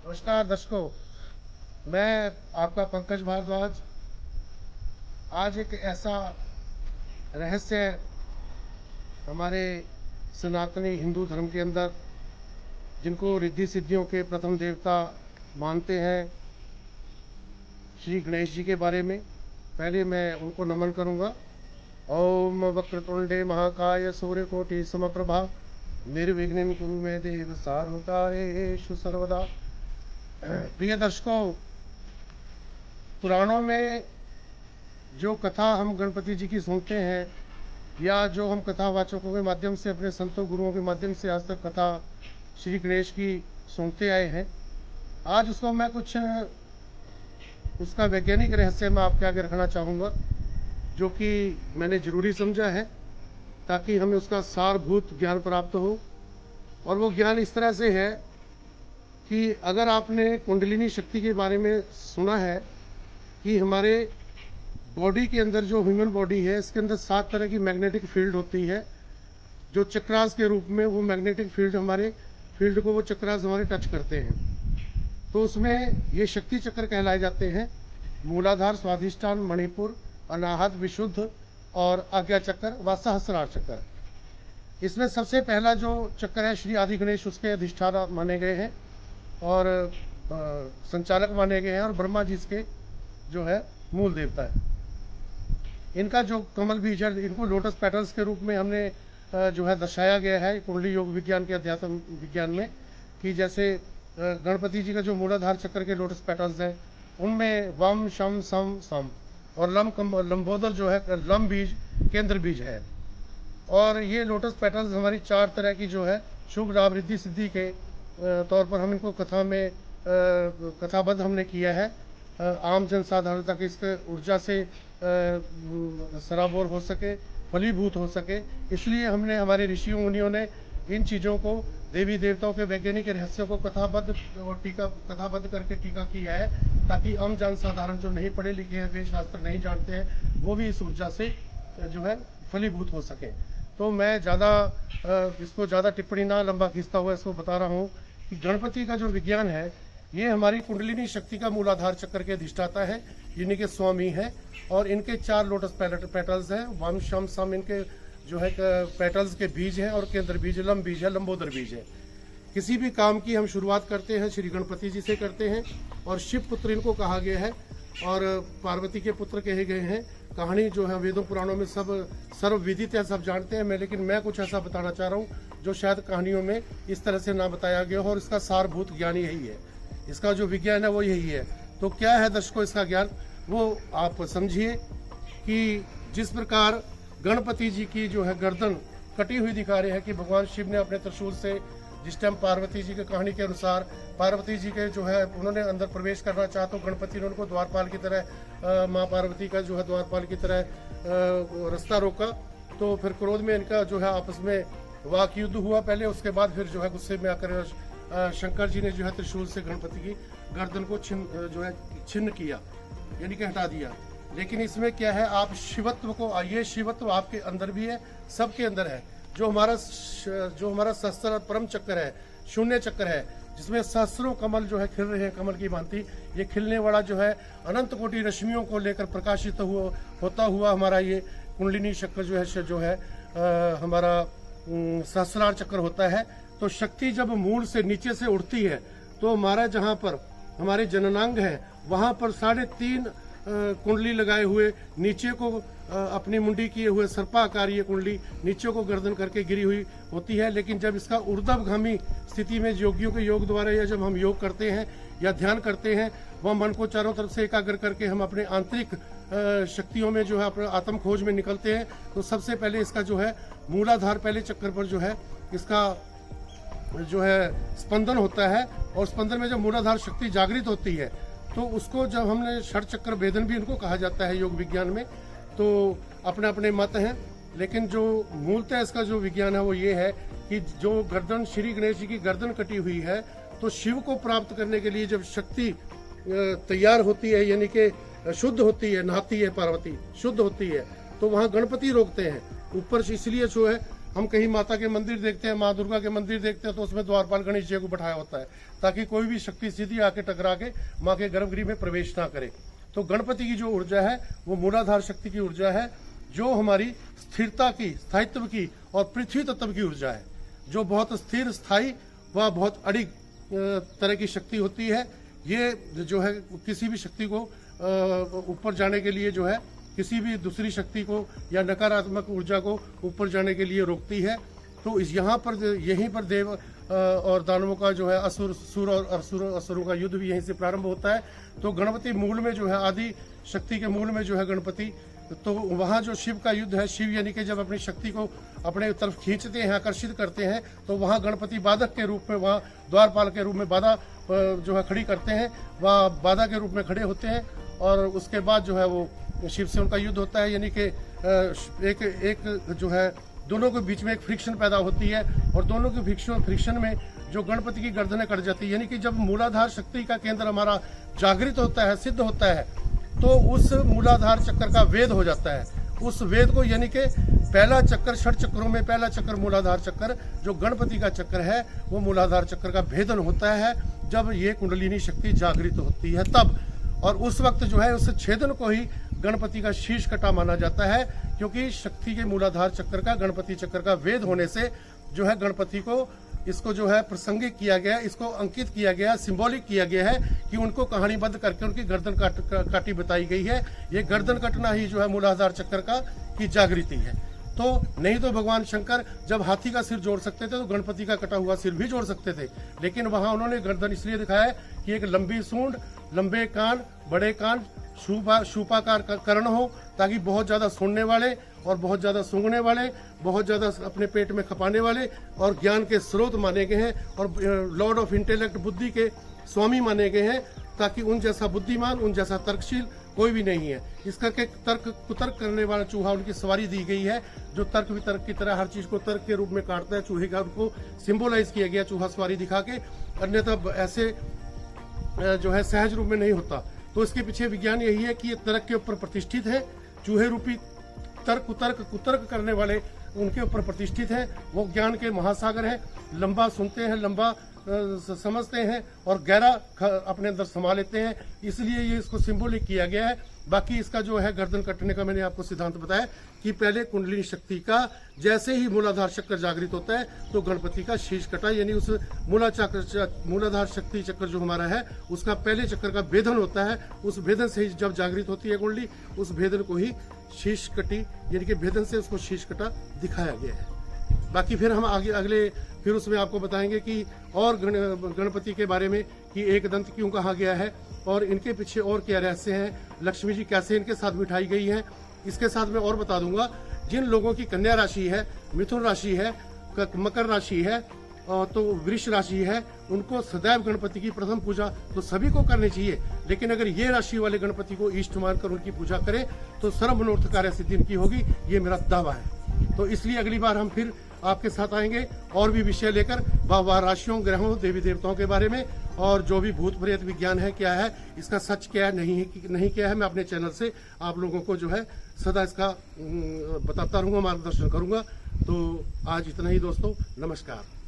नमस्कार दर्शकों, मैं आपका पंकज भारद्वाज आज एक ऐसा रहस्य हमारे सनातनी हिंदू धर्म के अंदर जिनको रिद्धि सिद्धियों के प्रथम देवता मानते हैं, श्री गणेश जी के बारे में पहले मैं उनको नमन करूंगा। ओम वक्रतुंडे महाकाय सूर्यकोटि समप्रभा निर्विघ्नं कुरु मे देव सर्वकार्येषु सर्वदा। प्रिय दर्शकों, पुराणों में जो कथा हम गणपति जी की सुनते हैं या जो हम कथावाचकों के माध्यम से अपने संतों गुरुओं के माध्यम से आज तक कथा श्री गणेश की सुनते आए हैं, आज उसको मैं कुछ उसका वैज्ञानिक रहस्य मैं आपके आगे रखना चाहूँगा, जो कि मैंने जरूरी समझा है ताकि हमें उसका सारभूत ज्ञान प्राप्त हो। और वो ज्ञान इस तरह से है कि अगर आपने कुंडलिनी शक्ति के बारे में सुना है कि हमारे बॉडी के अंदर जो ह्यूमन बॉडी है, इसके अंदर 7 तरह की मैग्नेटिक फील्ड होती है, जो चक्रास के रूप में वो मैग्नेटिक फील्ड हमारे फील्ड को वो चक्रास हमारे टच करते हैं। तो उसमें ये शक्ति चक्र कहलाए जाते हैं: मूलाधार, स्वाधिष्ठान, मणिपुर, अनाहत, विशुद्ध और आज्ञा चक्र व सहस्रार चक्र। इसमें सबसे पहला जो चक्र है श्री आदि गणेश, उसके अधिष्ठाता माने गए हैं और संचालक माने गए हैं, और ब्रह्मा जी इसके जो है मूल देवता है। इनका जो कमल बीज है, इनको लोटस पेटल्स के रूप में हमने जो है दर्शाया गया है कुंडली योग विज्ञान के अध्यात्म विज्ञान में, कि जैसे गणपति जी का जो मूलाधार चक्र के लोटस पेटल्स हैं, उनमें वम शम सम सम और लंबोदर जो है लम बीज केंद्र बीज है। और ये लोटस पेटल्स हमारी 4 तरह की जो है शुभ लाभ रिद्धि सिद्धि के तौर पर हम इनको कथा में कथाबद्ध हमने किया है। आम जनसाधारण तक इसके ऊर्जा से सराबोर हो सके, फलीभूत हो सके, इसलिए हमने हमारे ऋषियों मुनियों ने इन चीज़ों को, देवी देवताओं के वैज्ञानिक रहस्यों को कथाबद्ध करके टीका किया है, ताकि आम जनसाधारण जो नहीं पढ़े लिखे हैं, वेद शास्त्र नहीं जानते हैं, वो भी इस ऊर्जा से जो है फलीभूत हो सके। तो मैं इसको ज़्यादा टिप्पणी ना लंबा खींचता हुआ इसको बता रहा हूँ कि गणपति का जो विज्ञान है, ये हमारी कुंडलिनी शक्ति का मूलाधार चक्र के अधिष्ठाता है, यानी के स्वामी है। और इनके 4 लोटस पेटल्स हैं, वम शम सम इनके जो है पेटल्स के बीज हैं, और केंद्र बीज लम बीज है, लंबोदर बीज है। किसी भी काम की हम शुरुआत करते हैं श्री गणपति जी से करते हैं, और शिव पुत्र इनको कहा गया है और पार्वती के पुत्र कहे गए हैं। कहानी जो है वेदों पुराणों में सब सर्वविदित है, सब जानते हैं, लेकिन मैं कुछ ऐसा बताना चाह रहा हूँ जो शायद कहानियों में इस तरह से ना बताया गया हो, और इसका सारभूत ज्ञान यही है, इसका जो विज्ञान है वो यही है। तो क्या है दर्शकों इसका ज्ञान, वो आप समझिए कि जिस प्रकार गणपति जी की जो है गर्दन कटी हुई दिखा रहे हैं कि भगवान शिव ने अपने त्रिशूल से, जिस टाइम पार्वती जी की कहानी के अनुसार पार्वती जी के जो है उन्होंने अंदर प्रवेश करना चाहा, तो गणपति ने उनको द्वारपाल की तरह, माँ पार्वती का जो है द्वारपाल की तरह रास्ता रोका। तो फिर क्रोध में इनका जो है आपस में वाक युद्ध हुआ पहले, उसके बाद फिर जो है गुस्से में आकर शंकर जी ने जो है त्रिशूल से गणपति की गर्दन को छिन्न किया, यानी कि हटा दिया। लेकिन इसमें क्या है, आप शिवत्व को, ये शिवत्व आपके अंदर भी है, सबके अंदर है। जो हमारा सहस्त्र परम चक्र है, शून्य चक्र है, जिसमें सहस्रों कमल जो है खिल रहे हैं कमल की भांति, ये खिलने वाला जो है अनंत कोटि रश्मियों को लेकर प्रकाशित होता हुआ हमारा ये कुंडलिनी चक्र जो है हमारा सहस्रार चक्र होता है। तो शक्ति जब मूल से नीचे से उठती है, तो हमारा जहाँ पर हमारे जननांग है, वहाँ पर 3.5 कुंडली लगाए हुए, नीचे को अपनी मुंडी किए हुए सर्पाकार ये कुंडली नीचे को गर्दन करके गिरी हुई होती है। लेकिन जब इसका ऊर्ध्वगामी स्थिति में योगियों के योग द्वारा, या जब हम योग करते हैं या ध्यान करते हैं, वह मन को चारों तरफ से एकाग्र करके हम अपने आंतरिक शक्तियों में जो है अपने आत्म खोज में निकलते हैं, तो सबसे पहले इसका जो है मूलाधार पहले चक्कर पर जो है इसका जो है स्पंदन होता है। और स्पंदन में जब मूलाधार शक्ति जागृत होती है, तो उसको जब हमने षट चक्र भेदन भी इनको कहा जाता है योग विज्ञान में। तो अपने अपने मत हैं, लेकिन जो मूलतः इसका जो विज्ञान है वो ये है कि जो गर्दन श्री गणेश जी की गर्दन कटी हुई है, तो शिव को प्राप्त करने के लिए जब शक्ति तैयार होती है, यानी कि शुद्ध होती है, नहाती है पार्वती, शुद्ध होती है, तो वहाँ गणपति रोकते हैं ऊपर से। इसलिए जो है हम कहीं माता के मंदिर देखते हैं, माँ दुर्गा के मंदिर देखते हैं, तो उसमें द्वारपाल गणेश जी को बैठाया होता है ताकि कोई भी शक्ति सीधी आके टकरा के माँ के गर्भगृह में प्रवेश ना करे। तो गणपति की जो ऊर्जा है वो मूलाधार शक्ति की ऊर्जा है, जो हमारी स्थिरता की, स्थायित्व की और पृथ्वी तत्व की ऊर्जा है, जो बहुत स्थिर, स्थायी व बहुत अड़िग तरह की शक्ति होती है। ये जो है किसी भी शक्ति को ऊपर जाने के लिए जो है, किसी भी दूसरी शक्ति को या नकारात्मक ऊर्जा को ऊपर जाने के लिए रोकती है। तो इस यहाँ पर यहीं पर देव और दानवों का जो है असुर और असुरों का युद्ध भी यहीं से प्रारंभ होता है। तो गणपति मूल में जो है, आदि शक्ति के मूल में जो है गणपति, तो वहाँ जो शिव का युद्ध है, शिव यानी कि जब अपनी शक्ति को अपने तरफ खींचते हैं, आकर्षित करते हैं, तो वहाँ गणपति बाधक के रूप में, वहाँ द्वारपाल के रूप में बाधा जो है खड़ी करते हैं, वह बाधा के रूप में खड़े होते हैं। और उसके बाद जो है वो शिव से उनका युद्ध होता है, यानी कि एक जो है दोनों के बीच में एक फ्रिक्शन पैदा होती है, और दोनों के फ्रिक्शन में जो गणपति की गर्दनें कट जाती है। यानी कि जब मूलाधार शक्ति का केंद्र हमारा जागृत होता है, सिद्ध होता है, तो उस मूलाधार चक्कर का वेद हो जाता है। उस वेद को, यानी कि पहला चक्कर, षट चक्रों में पहला चक्कर मूलाधार चक्कर, जो गणपति का चक्कर है, वो मूलाधार चक्कर का भेदन होता है जब ये कुंडलिनी शक्ति जागृत होती है तब। और उस वक्त जो है, उस छेदन को ही गणपति का शीर्ष कटा माना जाता है, क्योंकि शक्ति के मूलाधार चक्कर का, गणपति चक्कर का वेद होने से जो है गणपति को, इसको जो है प्रासंगिक किया गया, इसको अंकित किया गया, सिंबॉलिक किया गया है कि उनको कहानीबद्ध करके उनकी गर्दन काटी बताई गई है। ये गर्दन कटना ही जो है मूलाधार चक्कर का की जागृति है। तो नहीं तो भगवान शंकर जब हाथी का सिर जोड़ सकते थे, तो गणपति का कटा हुआ सिर भी जोड़ सकते थे, लेकिन वहां उन्होंने गर्दन इसलिए दिखाया है कि एक लंबी सूंड, लंबे कान, बड़े कान, शूपाकार कर्ण हो, ताकि बहुत ज्यादा सुनने वाले और बहुत ज्यादा सूंघने वाले, बहुत ज्यादा अपने पेट में खपाने वाले और ज्ञान के स्रोत माने गए हैं, और लॉर्ड ऑफ इंटेलेक्ट, बुद्धि के स्वामी माने गए हैं, ताकि उन जैसा बुद्धिमान, उन जैसा तर्कशील कोई भी नहीं है। इसका के तर्क कुतर्क करने वाला चूहा, उनकी सवारी दी गई है, जो तर्क वितर्क की तरह हर चीज को तर्क के रूप में काटता है। चूहे का उनको सिंबलाइज किया गया चूहा सवारी दिखा के, अन्यथा ऐसे जो है सहज रूप में नहीं होता। तो इसके पीछे विज्ञान यही है कि ये तर्क के ऊपर प्रतिष्ठित है। चूहे रूपी तर्क कुतर्क करने वाले उनके ऊपर प्रतिष्ठित है। वो ज्ञान के महासागर है, लंबा सुनते हैं, लंबा समझते हैं और गहरा अपने अंदर समा लेते हैं, इसलिए ये इसको सिंबॉलिक किया गया है। बाकी इसका जो है गर्दन कटने का मैंने आपको सिद्धांत बताया कि पहले कुंडलिनी शक्ति का जैसे ही मूलाधार चक्कर जागृत होता है, तो गणपति का शीर्ष कटा, यानी उस मूलाधार शक्ति चक्कर जो हमारा है, उसका पहले चक्कर का भेदन होता है। उस भेदन से ही जब जागृत होती है कुंडली, उस भेदन को ही शीर्ष कटी, यानी कि भेदन से उसको शीर्ष कटा दिखाया गया है। बाकी फिर हम अगले फिर उसमें आपको बताएंगे कि और गणपति के बारे में कि एक दंत क्यों कहा गया है और इनके पीछे और क्या रहस्य हैं, लक्ष्मी जी कैसे इनके साथ बिठाई गई हैं। इसके साथ मैं और बता दूंगा, जिन लोगों की कन्या राशि है, मिथुन राशि है, मकर राशि है, तो वृष राशि है, उनको सदैव गणपति की प्रथम पूजा तो सभी को करनी चाहिए, लेकिन अगर ये राशि वाले गणपति को इष्ट मानकर उनकी पूजा करें तो सर्व मनोरथ कार्य सिद्धि इनकी होगी, ये मेरा दावा है। तो इसलिए अगली बार हम फिर आपके साथ आएंगे और भी विषय लेकर, वाह राशियों, ग्रहों, देवी देवताओं के बारे में, और जो भी भूत प्रेत विज्ञान है, क्या है इसका सच, क्या है नहीं क्या है, मैं अपने चैनल से आप लोगों को जो है सदा इसका बताता रहूंगा, मार्गदर्शन करूंगा। तो आज इतना ही दोस्तों, नमस्कार।